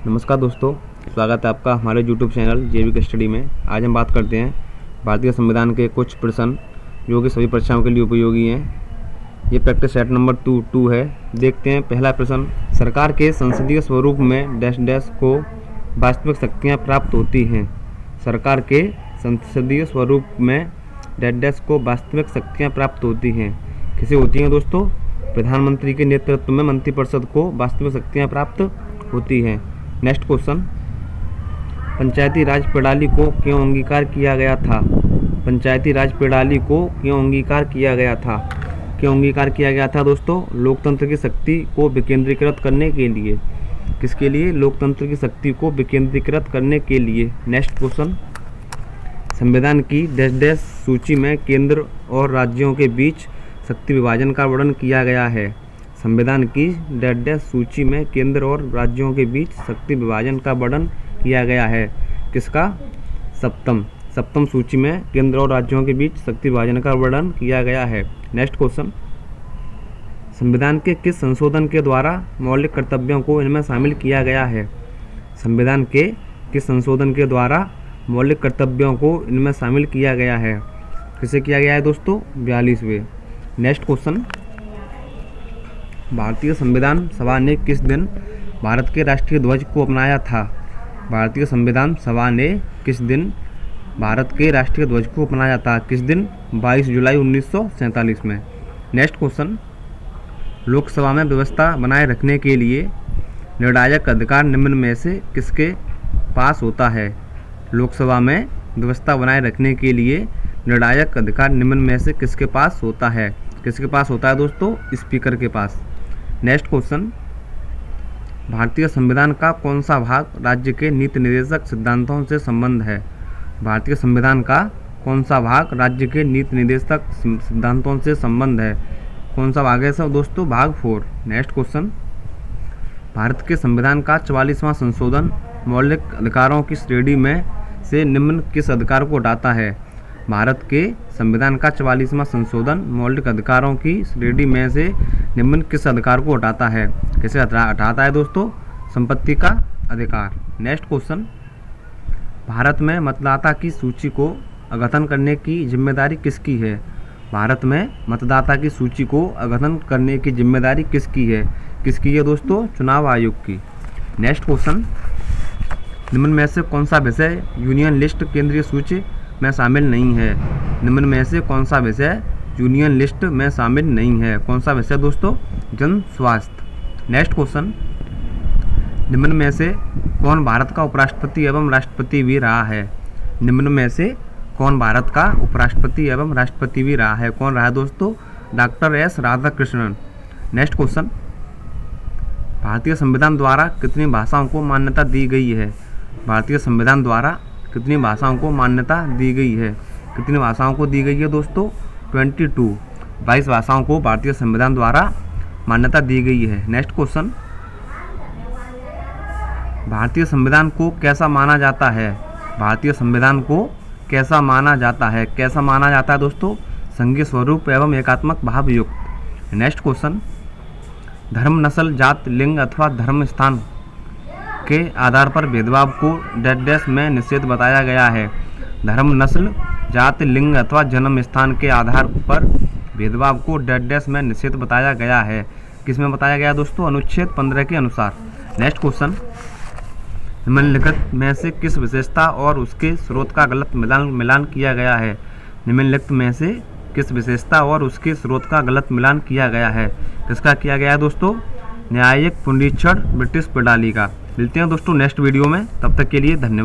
नमस्कार दोस्तों, स्वागत है आपका हमारे YouTube चैनल जैविक स्टडी में। आज हम बात करते हैं भारतीय संविधान के कुछ प्रश्न जो कि सभी परीक्षाओं के लिए उपयोगी हैं। ये प्रैक्टिस सेट नंबर 2 है। देखते हैं पहला प्रश्न। सरकार के संसदीय स्वरूप में डैश डैश को वास्तविक शक्तियाँ प्राप्त होती हैं। सरकार के संसदीय स्वरूप में डैश डैश को वास्तविक शक्तियाँ प्राप्त होती हैं। किसे होती हैं दोस्तों? प्रधानमंत्री के नेतृत्व में मंत्रिपरिषद को वास्तविक शक्तियाँ प्राप्त होती हैं। Next question. पंचायती राज प्रणाली को क्यों अंगीकार किया गया था? पंचायती राज प्रणाली को क्यों अंगीकार किया गया था? क्यों अंगीकार किया गया था दोस्तों? लोकतंत्र की शक्ति को विकेंद्रीकृत करने के लिए। किसके लिए? लोकतंत्र की शक्ति को विकेंद्रीकृत करने के लिए। Next question. संविधान की डैश डैश सूची में केंद्र और राज्यों के बीच शक्ति विभाजन का वर्णन किया गया है। संविधान की डैश डैश सूची में केंद्र और राज्यों के बीच शक्ति विभाजन का वर्णन किया गया है। किसका? सप्तम सूची में केंद्र और राज्यों के बीच शक्ति विभाजन का वर्णन किया गया है। Next question. संविधान के किस संशोधन के द्वारा मौलिक कर्तव्यों को इनमें शामिल किया गया है? संविधान के किस संशोधन के द्वारा मौलिक कर्तव्यों को इनमें शामिल किया गया है? किसे किया गया है दोस्तों? 42वें। Next question. भारतीय संविधान सभा ने किस दिन भारत के राष्ट्रीय ध्वज को अपनाया था? भारतीय संविधान सभा ने किस दिन भारत के राष्ट्रीय ध्वज को अपनाया था? किस दिन? 22 जुलाई 1947 में। Next question. लोकसभा में व्यवस्था बनाए रखने के लिए निर्णायक अधिकार निम्न में से किसके पास होता है? लोकसभा में व्यवस्था बनाए रखने के लिए निर्णायक अधिकार निम्न में से किसके पास होता है? किसके पास होता है दोस्तों? स्पीकर के पास। Next question. भारतीय संविधान का कौन सा भाग राज्य के नीति निर्देशक सिद्धांतों से संबंध है? भारतीय संविधान का कौन सा भाग राज्य के नीति निर्देशक सिद्धांतों से संबंध है? कौन सा भाग है सब दोस्तों? भाग 4। Next question. भारत के संविधान का 44वां संशोधन मौलिक अधिकारों की श्रेणी में से निम्न किस अधिकार को हटाता है? भारत के संविधान का 44वां संशोधन मौलिक अधिकारों की श्रेणी में से निम्न किस अधिकार को हटाता है? किसे हटाता है दोस्तों? संपत्ति का अधिकार। Next question. भारत में मतदाता की सूची को अद्यतन करने की जिम्मेदारी किसकी है? भारत में मतदाता की सूची को अद्यतन करने की जिम्मेदारी किसकी है? किसकी है दोस्तों? चुनाव आयोग की। Next question. निम्न में से कौन सा विषय यूनियन लिस्ट केंद्रीय सूची में शामिल नहीं है? निम्न में से कौन सा विषय यूनियन लिस्ट में शामिल नहीं है? कौन सा विषय दोस्तों? जन स्वास्थ्य। Next question. निम्न में से कौन भारत का उपराष्ट्रपति एवं राष्ट्रपति भी रहा है? निम्न में से कौन भारत का उपराष्ट्रपति एवं राष्ट्रपति भी रहा है? कौन रहा है दोस्तों? Doctor S Radhakrishnan. Next question. भारतीय संविधान द्वारा कितनी भाषाओं को मान्यता दी गई है? भारतीय संविधान द्वारा कितनी भाषाओं को मान्यता दी गई है? कितनी भाषाओं को दी गई है दोस्तों? 22 भाषाओं को भारतीय संविधान द्वारा मान्यता दी गई है। Next question. भारतीय संविधान को कैसा माना जाता है? भारतीय संविधान को कैसा माना जाता है? कैसा माना जाता है दोस्तों? संघीय स्वरूप एवं एकात्मक भाव युक्त। Next question. धर्म, नस्ल, जात, लिंग अथवा धर्म स्थान के आधार पर भेदभाव को डैश डैश में निषेध बताया गया है। धर्म, नस्ल, जात, लिंग अथवा जन्म स्थान के आधार पर भेदभाव को डैश डैश में निषेध बताया गया है। किसमें बताया गया दोस्तों? अनुच्छेद 15 के अनुसार। Next question. निम्नलिखित में से किस विशेषता और उसके स्रोत का गलत मिलान किया गया है? निम्नलिखित में से किस विशेषता और उसके स्रोत का गलत मिलान किया गया है? किसका किया गया है दोस्तों? न्यायिक पुनरीक्षण ब्रिटिश प्रणाली का। मिलते हैं दोस्तों नेक्स्ट वीडियो में, तब तक के लिए धन्यवाद।